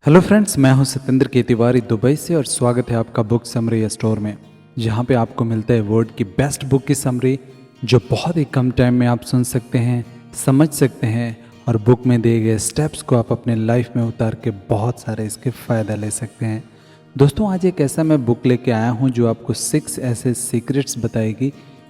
Hello friends, मैं हूं सत्येंद्र के तिवारी दुबई से और स्वागत है आपका बुक समरी स्टोर में, जहां पे आपको मिलता है वर्ड की बेस्ट बुक की समरी जो बहुत ही कम टाइम में आप सुन सकते हैं, समझ सकते हैं और बुक में दिए गए स्टेप्स को आप अपने लाइफ में उतार के बहुत सारे इसके फ़ायदा ले सकते हैं। दोस्तों, आज एक ऐसा मैं बुक लेके आया हूँ जो आपको 6 ऐसे सीक्रेट्स बताएगी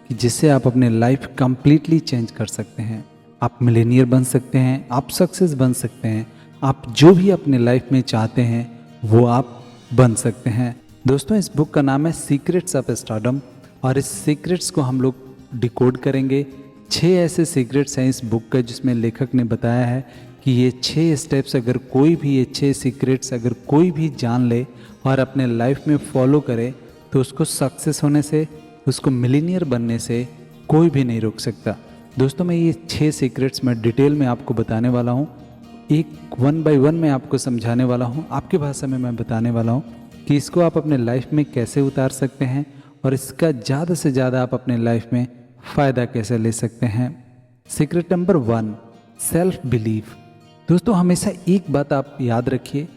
कि जिससे आप अपने लाइफ कंप्लीटली चेंज कर सकते हैं। आप मिलेनियर बन सकते हैं, आप सक्सेस बन सकते हैं, आप जो भी अपने लाइफ में चाहते हैं वो आप बन सकते हैं। दोस्तों, इस बुक का नाम है सीक्रेट्स ऑफ स्टारडम और इस सीक्रेट्स को हम लोग डिकोड करेंगे। 6 ऐसे सीक्रेट्स हैं इस बुक का जिसमें लेखक ने बताया है कि ये 6 स्टेप्स अगर कोई भी, ये 6 सीक्रेट्स अगर कोई भी जान ले और अपने लाइफ में फॉलो करे तो उसको सक्सेस होने से, उसको मिलेनियर बनने से कोई भी नहीं रोक सकता। दोस्तों, मैं ये 6 सीक्रेट्स मैं डिटेल में आपको बताने वाला हूँ, एक 1 बाय 1 मैं आपको समझाने वाला हूँ, आपकी भाषा में मैं बताने वाला हूँ कि इसको आप अपने लाइफ में कैसे उतार सकते हैं और इसका ज़्यादा से ज़्यादा आप अपने लाइफ में फ़ायदा कैसे ले सकते हैं। Secret number 1, self believe. दोस्तों, हमेशा एक बात आप याद रखिए,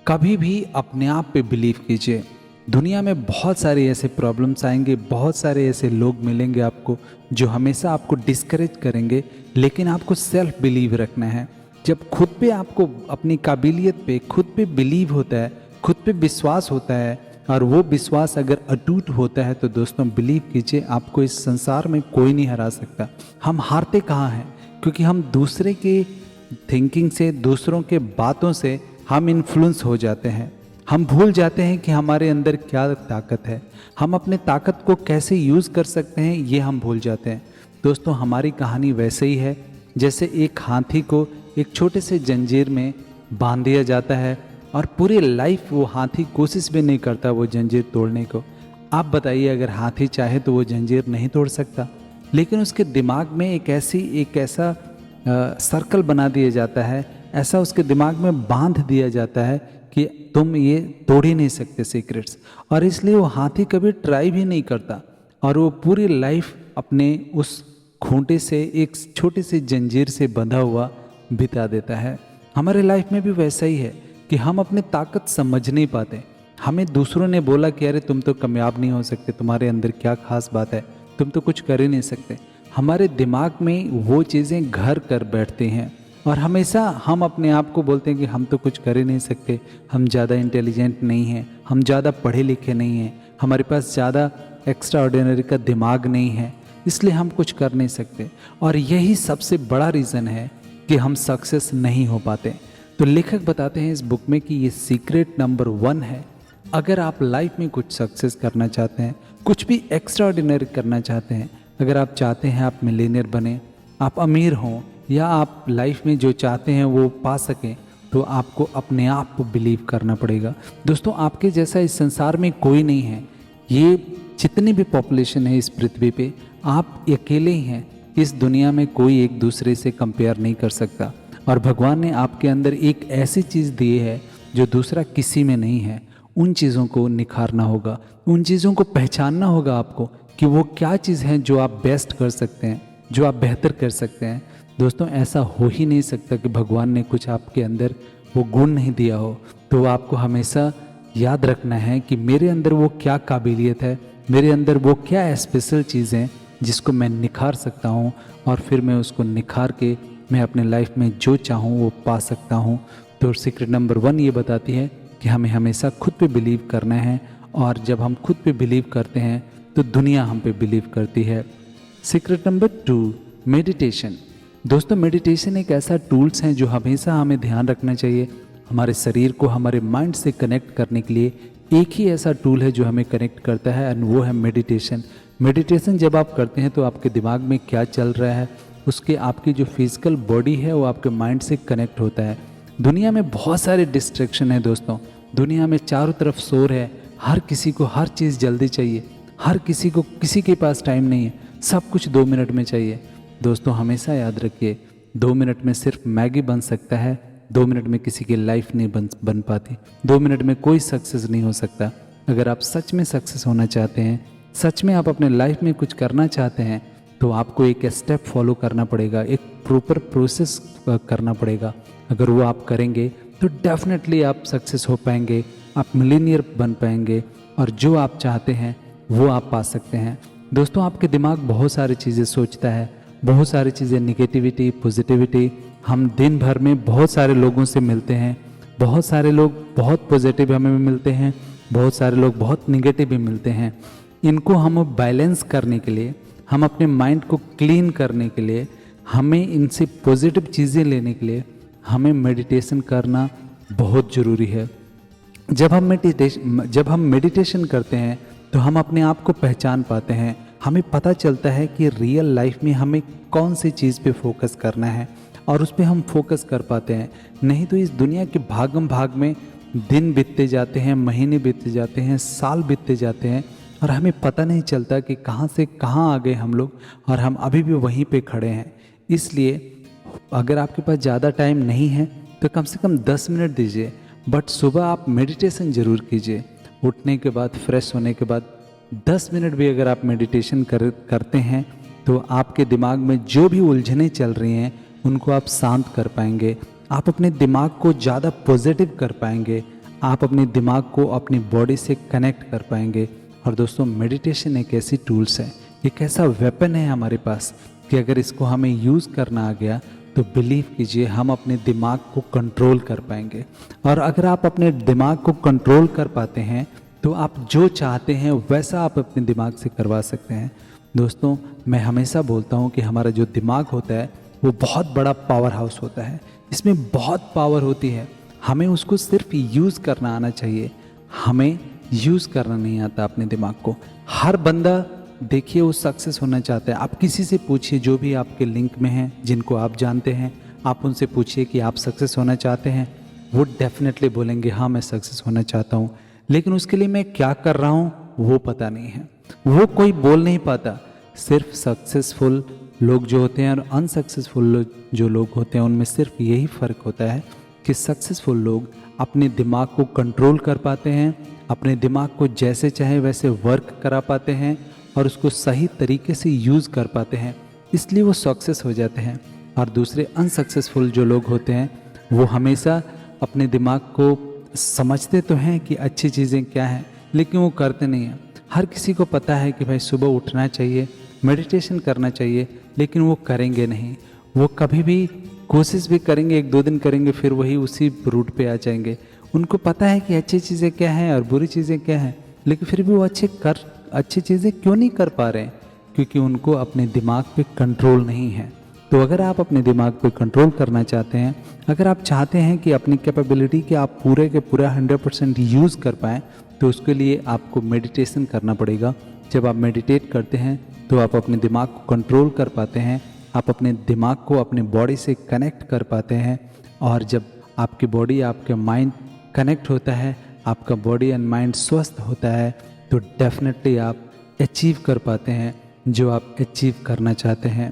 कभी भी अपने आप पे बिलीव कीजिए। दुनिया में बहुत सारे ऐसे प्रॉब्लम्स आएंगे, बहुत सारे ऐसे लोग मिलेंगे आपको जो हमेशा आपको डिस्करेज करेंगे, लेकिन आपको सेल्फ बिलीव रखना है। जब खुद पे आपको अपनी काबिलियत पे खुद पे बिलीव होता है, खुद पे विश्वास होता है और वो विश्वास अगर अटूट होता है तो दोस्तों बिलीव कीजिए, आपको इस संसार में कोई नहीं हरा सकता। हम हारते कहाँ हैं? क्योंकि हम दूसरे के थिंकिंग से, दूसरों के बातों से हम इन्फ्लुएंस हो जाते हैं। हम भूल जाते हैं कि हमारे अंदर क्या ताकत है, हम अपने ताकत को कैसे यूज़ कर सकते हैं, ये हम भूल जाते हैं। दोस्तों, हमारी कहानी वैसे ही है जैसे एक हाथी को एक छोटे से जंजीर में बांध दिया जाता है और पूरी लाइफ वो हाथी कोशिश भी नहीं करता वो जंजीर तोड़ने को। आप बताइए, अगर हाथी चाहे तो वो जंजीर नहीं तोड़ सकता, लेकिन उसके दिमाग में एक ऐसा सर्कल बना दिया जाता है, ऐसा उसके दिमाग में बांध दिया जाता है कि तुम ये तोड़ ही नहीं सकते सीक्रेट्स, और इसलिए वो हाथी कभी ट्राई भी नहीं करता और वो पूरी लाइफ अपने उस खूंटे से, एक छोटी सी जंजीर से बंधा हुआ बिता देता है। हमारे लाइफ में भी वैसा ही है कि हम अपनी ताकत समझ नहीं पाते। हमें दूसरों ने बोला कि अरे तुम तो कामयाब नहीं हो सकते, तुम्हारे अंदर क्या खास बात है, तुम तो कुछ कर ही नहीं सकते। हमारे दिमाग में वो चीज़ें घर कर बैठती हैं और हमेशा हम अपने आप को बोलते हैं कि हम तो कुछ कर ही नहीं सकते, हम ज़्यादा इंटेलिजेंट नहीं हैं, हम ज़्यादा पढ़े लिखे नहीं हैं, हमारे पास ज़्यादा एक्स्ट्रा ऑर्डिनरी का दिमाग नहीं है, इसलिए हम कुछ कर नहीं सकते। और यही सबसे बड़ा रीज़न है कि हम सक्सेस नहीं हो पाते। तो लेखक बताते हैं इस बुक में कि ये सीक्रेट नंबर 1 है। अगर आप लाइफ में कुछ सक्सेस करना चाहते हैं, कुछ भी एक्स्ट्रा ऑर्डिनरी करना चाहते हैं, अगर आप चाहते हैं आप मिलेनियर बने, आप अमीर हों, या आप लाइफ में जो चाहते हैं वो पा सकें, तो आपको अपने आप को बिलीव करना पड़ेगा। दोस्तों, आपके जैसा इस संसार में कोई नहीं है। ये जितनी भी पॉपुलेशन है इस पृथ्वी पे, आप अकेले ही हैं। इस दुनिया में कोई एक दूसरे से कंपेयर नहीं कर सकता और भगवान ने आपके अंदर एक ऐसी चीज़ दी है जो दूसरा किसी में नहीं है। उन चीज़ों को निखारना होगा, उन चीज़ों को पहचानना होगा आपको कि वो क्या चीज़ है जो आप बेस्ट कर सकते हैं, जो आप बेहतर कर सकते हैं। दोस्तों, ऐसा हो ही नहीं सकता कि भगवान ने कुछ आपके अंदर वो गुण नहीं दिया हो। तो आपको हमेशा याद रखना है कि मेरे अंदर वो क्या काबिलियत है, मेरे अंदर वो क्या स्पेशल चीज़ है जिसको मैं निखार सकता हूँ और फिर मैं उसको निखार के मैं अपने लाइफ में जो चाहूँ वो पा सकता हूँ। तो सीक्रेट नंबर 1 ये बताती है कि हमें हमेशा खुद पे बिलीव करना है और जब हम खुद पे बिलीव करते हैं तो दुनिया हम पे बिलीव करती है। Secret number 2, meditation. दोस्तों, मेडिटेशन एक ऐसा टूल्स है जो हमेशा हमें ध्यान रखना चाहिए। हमारे शरीर को हमारे माइंड से कनेक्ट करने के लिए एक ही ऐसा टूल है जो हमें कनेक्ट करता है और वो है मेडिटेशन। मेडिटेशन जब आप करते हैं तो आपके दिमाग में क्या चल रहा है, उसके आपकी जो फिजिकल बॉडी है वो आपके माइंड से कनेक्ट होता है। दुनिया में बहुत सारे डिस्ट्रैक्शन है दोस्तों, दुनिया में चारों तरफ शोर है, हर किसी को हर चीज़ जल्दी चाहिए, हर किसी को, किसी के पास टाइम नहीं है, सब कुछ 2 मिनट में चाहिए। दोस्तों, हमेशा याद रखिए, 2 मिनट में सिर्फ मैगी बन सकता है, 2 मिनट में किसी की लाइफ नहीं बन पाती, 2 मिनट में कोई सक्सेस नहीं हो सकता। अगर आप सच में सक्सेस होना चाहते हैं, सच में आप अपने लाइफ में कुछ करना चाहते हैं, तो आपको एक स्टेप फॉलो करना पड़ेगा, एक प्रॉपर प्रोसेस करना पड़ेगा। अगर वो आप करेंगे तो डेफिनेटली आप सक्सेस हो पाएंगे, आप मिलीनियर बन पाएंगे और जो आप चाहते हैं वो आप पा सकते हैं। दोस्तों, आपके दिमाग बहुत सारी चीज़ें सोचता है, बहुत सारी चीज़ें, निगेटिविटी, पॉजिटिविटी। हम दिन भर में बहुत सारे लोगों से मिलते हैं, बहुत सारे लोग बहुत पॉजिटिव हमें मिलते हैं, बहुत सारे लोग बहुत निगेटिव भी मिलते हैं। इनको हम बैलेंस करने के लिए, हम अपने माइंड को क्लीन करने के लिए, हमें इनसे पॉजिटिव चीज़ें लेने के लिए हमें मेडिटेशन करना बहुत ज़रूरी है। जब हम मेडिटेशन करते हैं तो हम अपने आप को पहचान पाते हैं, हमें पता चलता है कि रियल लाइफ में हमें कौन सी चीज़ पे फोकस करना है और उस पर हम फोकस कर पाते हैं। नहीं तो इस दुनिया के भागम भाग में दिन बीतते जाते हैं, महीने बीतते जाते हैं, साल बीतते जाते हैं और हमें पता नहीं चलता कि कहाँ से कहाँ आ गए हम लोग और हम अभी भी वहीं पे खड़े हैं। इसलिए अगर आपके पास ज़्यादा टाइम नहीं है तो कम से कम 10 मिनट दीजिए, बट सुबह आप मेडिटेशन ज़रूर कीजिए। उठने के बाद, फ्रेश होने के बाद 10 मिनट भी अगर आप मेडिटेशन करते हैं तो आपके दिमाग में जो भी उलझनें चल रही हैं उनको आप शांत कर पाएंगे, आप अपने दिमाग को ज़्यादा पॉजिटिव कर पाएंगे, आप अपने दिमाग को अपनी बॉडी से कनेक्ट कर पाएंगे। और दोस्तों, मेडिटेशन एक ऐसी टूल्स है, एक ऐसा वेपन है हमारे पास कि अगर इसको हमें यूज़ करना आ गया तो बिलीव कीजिए हम अपने दिमाग को कंट्रोल कर पाएंगे। और अगर आप अपने दिमाग को कंट्रोल कर पाते हैं तो आप जो चाहते हैं वैसा आप अपने दिमाग से करवा सकते हैं। दोस्तों, मैं हमेशा बोलता हूँ कि हमारा जो दिमाग होता है वो बहुत बड़ा पावर हाउस होता है, इसमें बहुत पावर होती है, हमें उसको सिर्फ यूज़ करना आना चाहिए। हमें यूज़ करना नहीं आता अपने दिमाग को। हर बंदा देखिए वो सक्सेस होना चाहता है। आप किसी से पूछिए जो भी आपके लिंक में हैं, जिनको आप जानते हैं, आप उनसे पूछिए कि आप सक्सेस होना चाहते हैं, वो डेफिनेटली बोलेंगे हाँ मैं सक्सेस होना चाहता हूँ, लेकिन उसके लिए मैं क्या कर रहा हूँ वो पता नहीं है, वो कोई बोल नहीं पाता। सिर्फ सक्सेसफुल लोग जो होते हैं और अनसक्सेसफुल जो लोग होते हैं उनमें सिर्फ यही फ़र्क होता है कि सक्सेसफुल लोग अपने दिमाग को कंट्रोल कर पाते हैं, अपने दिमाग को जैसे चाहे वैसे वर्क करा पाते हैं और उसको सही तरीके से यूज़ कर पाते हैं, इसलिए वो सक्सेस हो जाते हैं। और दूसरे अनसक्सेसफुल जो लोग होते हैं वो हमेशा अपने दिमाग को समझते तो हैं कि अच्छी चीज़ें क्या हैं, लेकिन वो करते नहीं हैं। हर किसी को पता है कि भाई सुबह उठना चाहिए, मेडिटेशन करना चाहिए, लेकिन वो करेंगे नहीं। वो कभी भी कोशिश भी करेंगे, 1-2 दिन करेंगे, फिर वही उसी रूट पे आ जाएंगे। उनको पता है कि अच्छी चीज़ें क्या हैं और बुरी चीज़ें क्या हैं, लेकिन फिर भी वो अच्छी चीज़ें क्यों नहीं कर पा रहे हैं? क्योंकि उनको अपने दिमाग पे कंट्रोल नहीं है। तो अगर आप अपने दिमाग पे कंट्रोल करना चाहते हैं, अगर आप चाहते हैं कि अपनी कैपेबिलिटी के आप पूरे के पूरा 100% यूज़ कर पाएँ, तो उसके लिए आपको मेडिटेशन करना पड़ेगा। जब आप मेडिटेट करते हैं तो आप अपने दिमाग को कंट्रोल कर पाते हैं, आप अपने दिमाग को अपने बॉडी से कनेक्ट कर पाते हैं। और जब आपकी बॉडी आपके माइंड कनेक्ट होता है, आपका बॉडी एंड माइंड स्वस्थ होता है, तो डेफिनेटली आप अचीव कर पाते हैं जो आप अचीव करना चाहते हैं।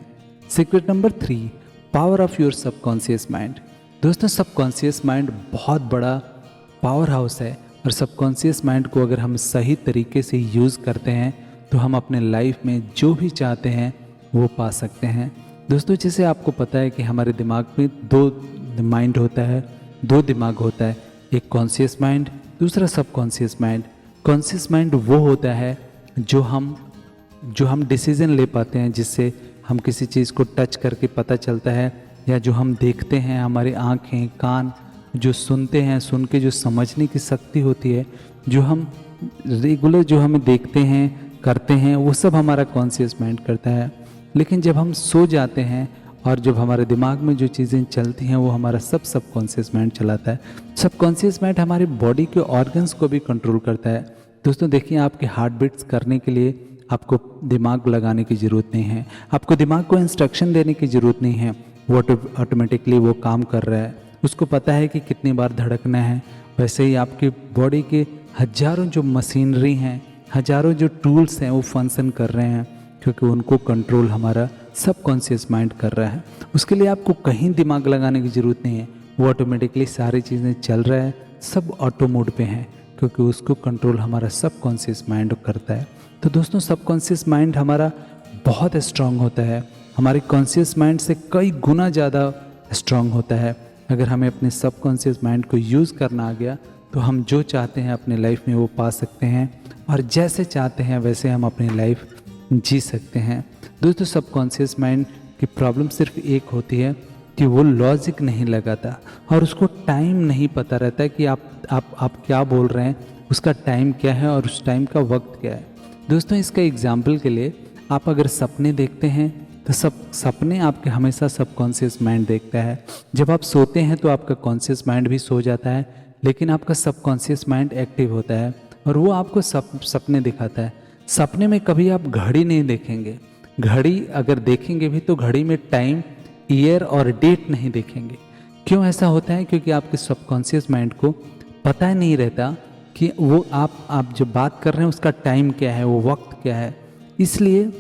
Secret number 3, power of your subconscious mind. दोस्तों, सबकॉन्शियस माइंड बहुत बड़ा पावर हाउस है और सबकॉन्शियस माइंड को अगर हम सही तरीके से यूज़ करते हैं तो हम अपने लाइफ में जो भी चाहते हैं वो पा सकते हैं। दोस्तों, जैसे आपको पता है कि हमारे दिमाग में 2 माइंड होता है, 2 दिमाग होता है, एक कॉन्शियस माइंड, दूसरा सबकॉन्शियस माइंड। कॉन्शियस माइंड वो होता है जो हम डिसीज़न ले पाते हैं, जिससे हम किसी चीज़ को टच करके पता चलता है, या जो हम देखते हैं, हमारी आँखें, कान जो सुनते हैं, सुन के जो समझने की शक्ति होती है, जो हम रेगुलर जो हमें देखते हैं, करते हैं, वो सब हमारा कॉन्शियस माइंड करता है। लेकिन जब हम सो जाते हैं और जब हमारे दिमाग में जो चीज़ें चलती हैं वो हमारा सबकॉन्शियस माइंड चलाता है। सबकॉन्शियस माइंड हमारी बॉडी के ऑर्गन्स को भी कंट्रोल करता है। दोस्तों देखिए, आपके हार्ट बीट्स करने के लिए आपको दिमाग लगाने की ज़रूरत नहीं है, आपको दिमाग को इंस्ट्रक्शन देने की ज़रूरत नहीं है, वो ऑटोमेटिकली वो काम कर रहा है, उसको पता है कि कितनी बार धड़कना है। वैसे ही आपकी बॉडी के हजारों जो मशीनरी हैं, हजारों जो टूल्स हैं वो फंक्शन कर रहे हैं, क्योंकि उनको कंट्रोल हमारा सबकॉन्शियस माइंड कर रहा है। उसके लिए आपको कहीं दिमाग लगाने की ज़रूरत नहीं है, वो ऑटोमेटिकली सारी चीज़ें चल रहा है, सब ऑटो मोड पे हैं, क्योंकि उसको कंट्रोल हमारा सबकॉन्शियस माइंड करता है। तो दोस्तों, सबकॉन्शियस माइंड हमारा बहुत स्ट्रांग होता है, हमारे कॉन्शियस माइंड से कई गुना ज़्यादा स्ट्रांग होता है। अगर हमें अपने सबकॉन्शियस माइंड को यूज़ करना आ गया तो हम जो चाहते हैं अपने लाइफ में वो पा सकते हैं, और जैसे चाहते हैं वैसे हम अपनी लाइफ जी सकते हैं। दोस्तों, सबकॉन्शियस माइंड की प्रॉब्लम सिर्फ एक होती है कि वो लॉजिक नहीं लगाता और उसको टाइम नहीं पता रहता है कि आप क्या बोल रहे हैं, उसका टाइम क्या है और उस टाइम का वक्त क्या है। दोस्तों, इसका एग्जाम्पल के लिए आप अगर सपने देखते हैं तो सपने आपके हमेशा सबकॉन्शियस माइंड देखता है। जब आप सोते हैं तो आपका कॉन्शियस माइंड भी सो जाता है, लेकिन आपका सबकॉन्शियस माइंड एक्टिव होता है और वो आपको सपने दिखाता है। सपने में कभी आप घड़ी नहीं देखेंगे, घड़ी अगर देखेंगे भी तो घड़ी में टाइम, ईयर और डेट नहीं देखेंगे। क्यों ऐसा होता है? क्योंकि आपके सबकॉन्शियस माइंड को पता ही नहीं रहता कि वो आप जो बात कर रहे हैं उसका टाइम क्या है, वो वक्त क्या है। इसलिए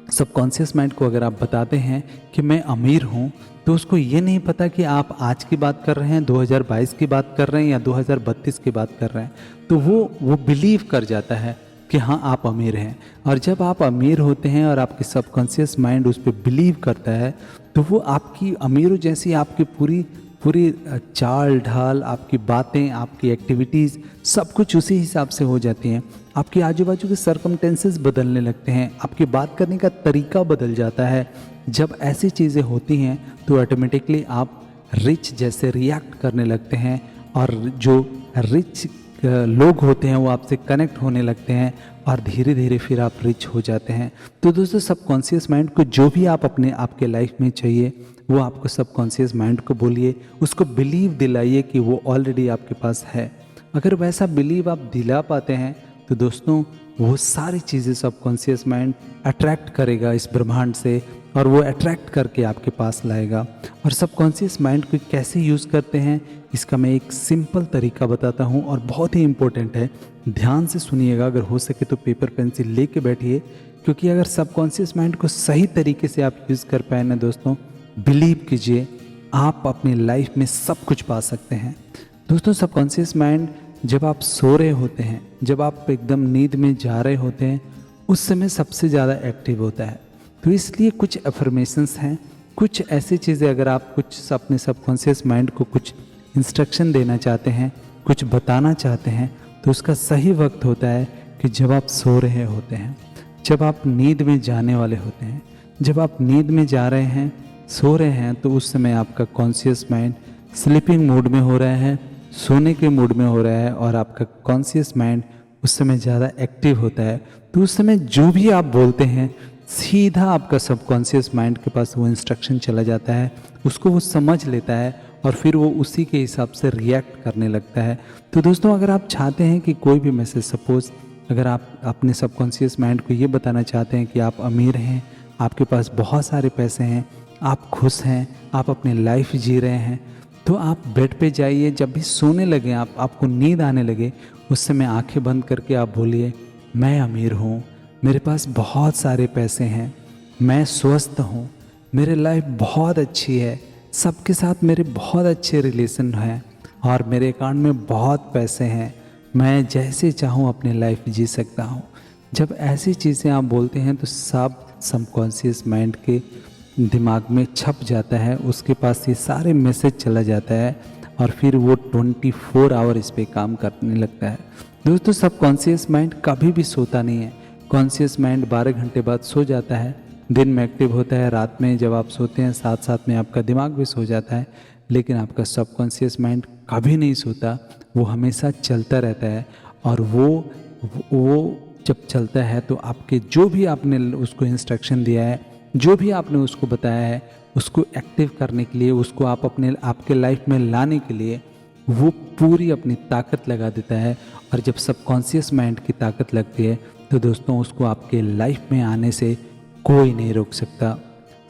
सबकॉन्शियस माइंड को अगर आप बताते हैं कि मैं अमीर हूँ, तो उसको ये नहीं पता कि आप आज की बात कर रहे हैं, 2022 की बात कर रहे हैं या 2032 की बात कर रहे हैं। तो वो बिलीव कर जाता है कि हाँ आप अमीर हैं। और जब आप अमीर होते हैं और आपके सबकॉन्शियस माइंड उस पर बिलीव करता है तो वो आपकी अमीरों जैसी आपकी पूरी चाल ढाल, आपकी बातें, आपकी एक्टिविटीज़ सब कुछ उसी हिसाब से हो जाती हैं। आपके आजू बाजू के सर्कमटेंसेस बदलने लगते हैं, आपकी बात करने का तरीका बदल जाता है। जब ऐसी चीज़ें होती हैं तो ऑटोमेटिकली आप रिच जैसे रिएक्ट करने लगते हैं और जो रिच लोग होते हैं वो आपसे कनेक्ट होने लगते हैं और धीरे धीरे फिर आप रिच हो जाते हैं। तो दोस्तों, सबकॉन्शियस माइंड को जो भी आप आपके लाइफ में चाहिए वो आपको सबकॉन्शियस माइंड को बोलिए, उसको बिलीव दिलाइए कि वो ऑलरेडी आपके पास है। अगर वैसा बिलीव आप दिला पाते हैं तो दोस्तों वो सारी चीज़ें सबकॉन्शियस माइंड अट्रैक्ट करेगा इस ब्रह्मांड से और वो अट्रैक्ट करके आपके पास लाएगा। और सबकॉन्शियस माइंड को कैसे यूज़ करते हैं इसका मैं एक सिंपल तरीका बताता हूँ और बहुत ही इम्पोर्टेंट है। ध्यान से सुनिएगा, अगर हो सके तो पेपर पेंसिल लेके बैठिए, क्योंकि अगर सबकॉन्शियस माइंड को सही तरीके से आप यूज़ कर पाए ना दोस्तों, बिलीव कीजिए आप अपनी लाइफ में सब कुछ पा सकते हैं। दोस्तों, सबकॉन्शियस माइंड जब आप सो रहे होते हैं, जब आप एकदम नींद में जा रहे होते हैं, उस समय सबसे ज़्यादा एक्टिव होता है। तो इसलिए कुछ अफर्मेशंस हैं, कुछ ऐसी चीज़ें अगर आप कुछ अपने सबकॉन्शियस माइंड को कुछ इंस्ट्रक्शन देना चाहते हैं, कुछ बताना चाहते हैं, तो उसका सही वक्त होता है कि जब आप सो रहे होते हैं, जब आप नींद में जाने वाले होते हैं। जब आप नींद में जा रहे हैं, सो रहे हैं, तो उस समय आपका कॉन्शियस माइंड स्लीपिंग मूड में हो रहा है, सोने के मूड में हो रहा है और आपका कॉन्शियस माइंड उस समय ज़्यादा एक्टिव होता है। तो उस समय जो भी आप बोलते हैं सीधा आपका सबकॉन्शियस माइंड के पास वो इंस्ट्रक्शन चला जाता है, उसको वो समझ लेता है और फिर वो उसी के हिसाब से रिएक्ट करने लगता है। तो दोस्तों, अगर आप चाहते हैं कि कोई भी मैसेज, सपोज अगर आप अपने सबकॉन्शियस माइंड को ये बताना चाहते हैं कि आप अमीर हैं, आपके पास बहुत सारे पैसे हैं, आप खुश हैं, आप अपनी लाइफ जी रहे हैं, तो आप बेड पे जाइए, जब भी सोने लगे, आपको नींद आने लगे, उस समय आंखें बंद करके आप बोलिए, मैं अमीर हूँ, मेरे पास बहुत सारे पैसे हैं, मैं स्वस्थ हूँ, मेरी लाइफ बहुत अच्छी है, सबके साथ मेरे बहुत अच्छे रिलेशन हैं और मेरे अकाउंट में बहुत पैसे हैं, मैं जैसे चाहूँ अपनी लाइफ जी सकता हूँ। जब ऐसी चीज़ें आप बोलते हैं तो सब सबकॉन्शियस माइंड के दिमाग में छप जाता है, उसके पास ये सारे मैसेज चला जाता है और फिर वो 24 आवर इस पर काम करने लगता है। दोस्तों, सबकॉन्शियस माइंड कभी भी सोता नहीं है। कॉन्शियस माइंड 12 घंटे बाद सो जाता है, दिन में एक्टिव होता है, रात में जब आप सोते हैं साथ साथ में आपका दिमाग भी सो जाता है, लेकिन आपका सबकॉन्शियस माइंड कभी नहीं सोता, वो हमेशा चलता रहता है। और वो जब चलता है तो आपके जो भी आपने उसको इंस्ट्रक्शन दिया है, जो भी आपने उसको बताया है, उसको एक्टिव करने के लिए, उसको आपके लाइफ में लाने के लिए वो पूरी अपनी ताकत लगा देता है। और जब सबकॉन्शियस माइंड की ताकत लगती है तो दोस्तों उसको आपके लाइफ में आने से कोई नहीं रोक सकता।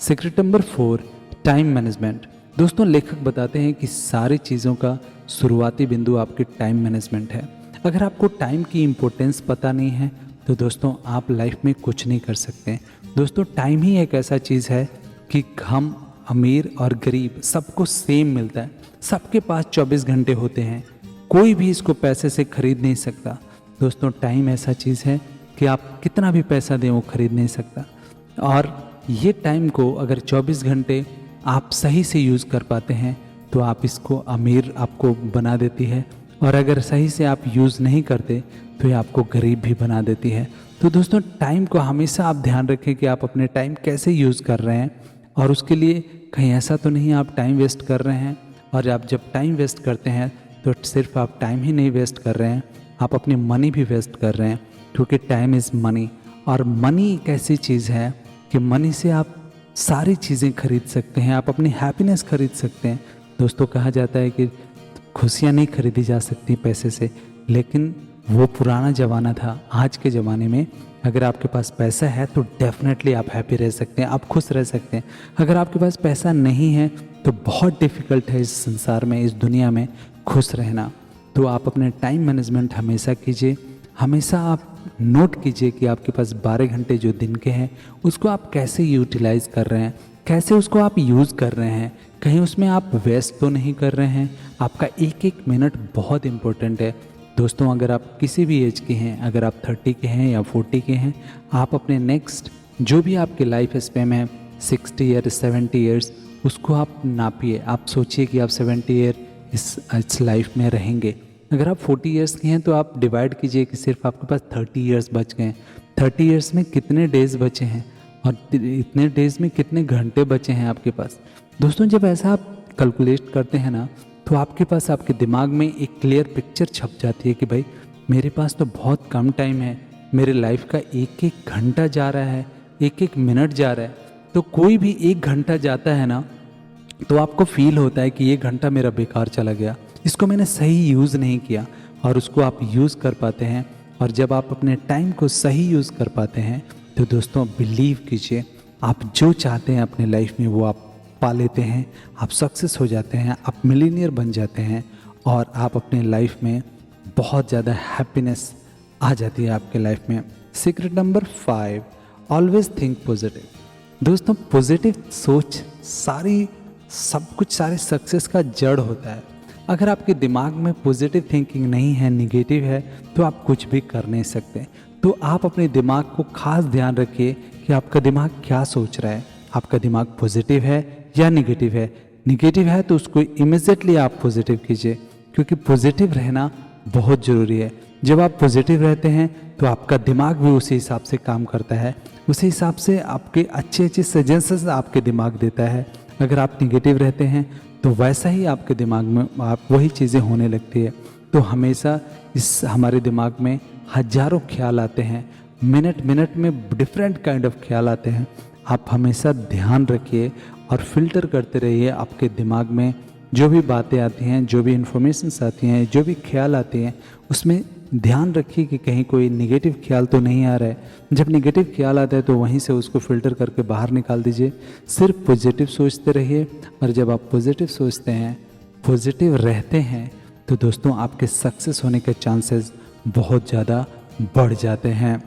Secret number 4, time management. दोस्तों, लेखक बताते हैं कि सारी चीज़ों का शुरुआती बिंदु आपके टाइम मैनेजमेंट है। अगर आपको टाइम की इम्पोर्टेंस पता नहीं है तो दोस्तों आप लाइफ में कुछ नहीं कर सकते। दोस्तों, टाइम ही एक ऐसा चीज़ है कि हम अमीर और गरीब सबको सेम मिलता है, सबके पास 24 घंटे होते हैं, कोई भी इसको पैसे से खरीद नहीं सकता। दोस्तों, टाइम ऐसा चीज़ है कि आप कितना भी पैसा दें वो खरीद नहीं सकता। और ये टाइम को अगर 24 घंटे आप सही से यूज़ कर पाते हैं तो आप इसको अमीर आपको बना देती है, और अगर सही से आप यूज़ नहीं करते तो ये आपको गरीब भी बना देती है। तो दोस्तों टाइम को हमेशा आप ध्यान रखें कि आप अपने टाइम कैसे यूज़ कर रहे हैं, और उसके लिए कहीं ऐसा तो नहीं आप टाइम वेस्ट कर रहे हैं। और आप जब टाइम वेस्ट करते हैं तो सिर्फ आप टाइम ही नहीं वेस्ट कर रहे हैं, आप अपनी मनी भी वेस्ट कर रहे हैं, क्योंकि टाइम इज़ मनी। और मनी एक ऐसी चीज़ है कि मनी से आप सारी चीज़ें खरीद सकते हैं, आप अपनी हैप्पीनेस खरीद सकते हैं। दोस्तों कहा जाता है कि खुशियाँ नहीं खरीदी जा सकती पैसे से, लेकिन वो पुराना ज़माना था। आज के ज़माने में अगर आपके पास पैसा है तो डेफिनेटली आप हैप्पी रह सकते हैं, आप खुश रह सकते हैं। अगर आपके पास पैसा नहीं है तो बहुत डिफ़िकल्ट है इस संसार में, इस दुनिया में खुश रहना। तो आप अपने टाइम मैनेजमेंट हमेशा कीजिए, हमेशा आप नोट कीजिए कि आपके पास 12 घंटे जो दिन के हैं उसको आप कैसे यूटिलाइज़ कर रहे हैं, कैसे उसको आप यूज़ कर रहे हैं, कहीं उसमें आप वेस्ट तो नहीं कर रहे हैं। आपका एक एक मिनट बहुत इम्पोर्टेंट है। दोस्तों अगर आप किसी भी एज के हैं, अगर आप 30 के हैं या 40 के हैं, आप अपने नेक्स्ट जो भी आपके लाइफ स्पैन है 60 ईयर 70 ईयर्स, उसको आप नापिए। आप सोचिए कि आप 70 ईयर इस लाइफ में रहेंगे। अगर आप 40 ईयर्स के हैं तो आप डिवाइड कीजिए कि सिर्फ आपके पास 30 ईयर्स बच गए हैं। 30 ईयर्स में कितने डेज़ बचे हैं और इतने डेज़ में कितने घंटे बचे हैं आपके पास। दोस्तों जब ऐसा आप कैलकुलेट करते हैं ना, तो आपके पास आपके दिमाग में एक क्लियर पिक्चर छप जाती है कि भाई मेरे पास तो बहुत कम टाइम है, मेरे लाइफ का एक एक घंटा जा रहा है, एक एक मिनट जा रहा है। तो कोई भी एक घंटा जाता है ना, तो आपको फील होता है कि ये घंटा मेरा बेकार चला गया, इसको मैंने सही यूज़ नहीं किया, और उसको आप यूज़ कर पाते हैं। और जब आप अपने टाइम को सही यूज़ कर पाते हैं तो दोस्तों बिलीव कीजिए, आप जो चाहते हैं अपने लाइफ में वो आप पा लेते हैं, आप सक्सेस हो जाते हैं, आप मिलीनियर बन जाते हैं, और आप अपने लाइफ में बहुत ज़्यादा हैप्पीनेस आ जाती है आपके लाइफ में। Secret number 5, always think positive. दोस्तों पॉजिटिव सोच सब कुछ सारे सक्सेस का जड़ होता है। अगर आपके दिमाग में पॉजिटिव थिंकिंग नहीं है, निगेटिव है, तो आप कुछ भी कर नहीं सकते। तो आप अपने दिमाग को खास ध्यान रखिए कि आपका दिमाग क्या सोच रहा है, आपका दिमाग पॉजिटिव है या निगेटिव है। निगेटिव है तो उसको इमीडिएटली आप पॉजिटिव कीजिए, क्योंकि पॉजिटिव रहना बहुत ज़रूरी है। जब आप पॉजिटिव रहते हैं तो आपका दिमाग भी उसी हिसाब से काम करता है, उसी हिसाब से आपके अच्छे अच्छे सजेशंस आपके दिमाग देता है। अगर आप निगेटिव रहते हैं तो वैसा ही आपके दिमाग में आप वही चीज़ें होने लगती है। तो हमेशा हमारे दिमाग में हजारों ख्याल आते हैं, मिनट मिनट में डिफरेंट काइंड ऑफ ख्याल आते हैं। आप हमेशा ध्यान रखिए और फिल्टर करते रहिए आपके दिमाग में जो भी बातें आती हैं, जो भी इंफॉर्मेशंस आती हैं, जो भी ख्याल आते हैं, उसमें ध्यान रखिए कि कहीं कोई नेगेटिव ख्याल तो नहीं आ रहा है। जब नेगेटिव ख्याल आता है तो वहीं से उसको फ़िल्टर करके बाहर निकाल दीजिए। सिर्फ पॉजिटिव सोचते रहिए, और जब आप पॉजिटिव सोचते हैं, पॉजिटिव रहते हैं, तो दोस्तों आपके सक्सेस होने के चांसेस बहुत ज़्यादा बढ़ जाते हैं।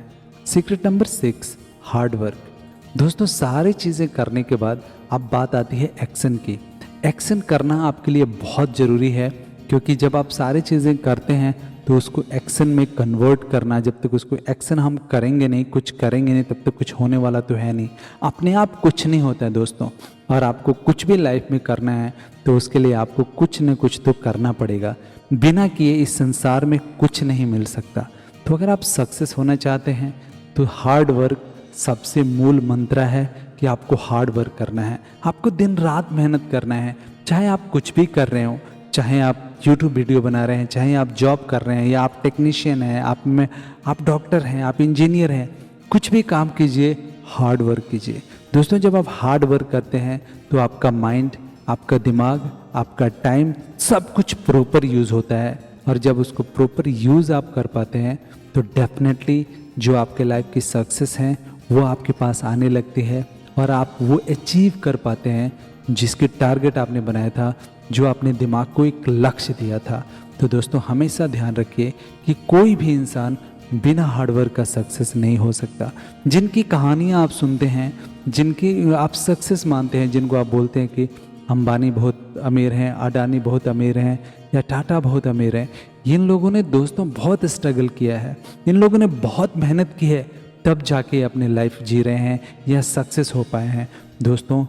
Secret number 6, hard work. दोस्तों सारी चीज़ें करने के बाद अब बात आती है एक्शन की। एक्शन करना आपके लिए बहुत ज़रूरी है, क्योंकि जब आप सारी चीज़ें करते हैं तो उसको एक्शन में कन्वर्ट करना, जब तक उसको एक्शन हम करेंगे नहीं, कुछ करेंगे नहीं, तब तक कुछ होने वाला तो है नहीं। अपने आप कुछ नहीं होता है दोस्तों, और आपको कुछ भी लाइफ में करना है तो उसके लिए आपको कुछ न कुछ तो करना पड़ेगा। बिना किए इस संसार में कुछ नहीं मिल सकता। तो अगर आप सक्सेस होना चाहते हैं तो हार्ड वर्क सबसे मूल मंत्र है कि आपको हार्ड वर्क करना है, आपको दिन रात मेहनत करना है। चाहे आप कुछ भी कर रहे हो, चाहे आप यूट्यूब वीडियो बना रहे हैं, चाहे आप जॉब कर रहे हैं, या आप टेक्नीशियन हैं, आप डॉक्टर हैं, आप इंजीनियर हैं, कुछ भी काम कीजिए, हार्ड वर्क कीजिए। दोस्तों जब आप हार्ड वर्क करते हैं तो आपका माइंड, आपका दिमाग, आपका टाइम, सब कुछ प्रॉपर यूज़ होता है। और जब उसको प्रॉपर यूज़ आप कर पाते हैं तो डेफिनेटली जो आपके लाइफ की सक्सेस हैं वो आपके पास आने लगती है, और आप वो अचीव कर पाते हैं जिसके टारगेट आपने बनाया था, जो आपने दिमाग को एक लक्ष्य दिया था। तो दोस्तों हमेशा ध्यान रखिए कि कोई भी इंसान बिना हार्डवर्क का सक्सेस नहीं हो सकता। जिनकी कहानियाँ आप सुनते हैं, जिनकी आप सक्सेस मानते हैं, जिनको आप बोलते हैं कि अंबानी बहुत अमीर हैं, अडानी बहुत अमीर हैं, या टाटा बहुत अमीर हैं, इन लोगों ने दोस्तों बहुत स्ट्रगल किया है, इन लोगों ने बहुत मेहनत की है, तब जाके अपने लाइफ जी रहे हैं या सक्सेस हो पाए हैं। दोस्तों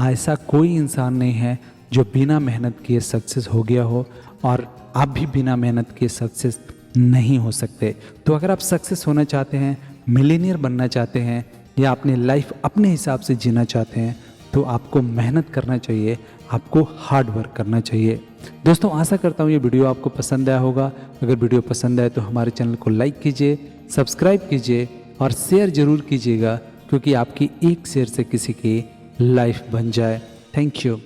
ऐसा कोई इंसान नहीं है जो बिना मेहनत किए सक्सेस हो गया हो, और आप भी बिना मेहनत किए सक्सेस नहीं हो सकते। तो अगर आप सक्सेस होना चाहते हैं, मिलीनियर बनना चाहते हैं, या अपनी लाइफ अपने हिसाब से जीना चाहते हैं, तो आपको मेहनत करना चाहिए, आपको हार्ड वर्क करना चाहिए। दोस्तों, आशा करता हूँ ये वीडियो आपको पसंद आया होगा। अगर वीडियो पसंद आए तो हमारे चैनल को लाइक कीजिए, सब्सक्राइब कीजिए और शेयर ज़रूर कीजिएगा, क्योंकि आपकी एक शेयर से किसी की लाइफ बन जाए। Thank you.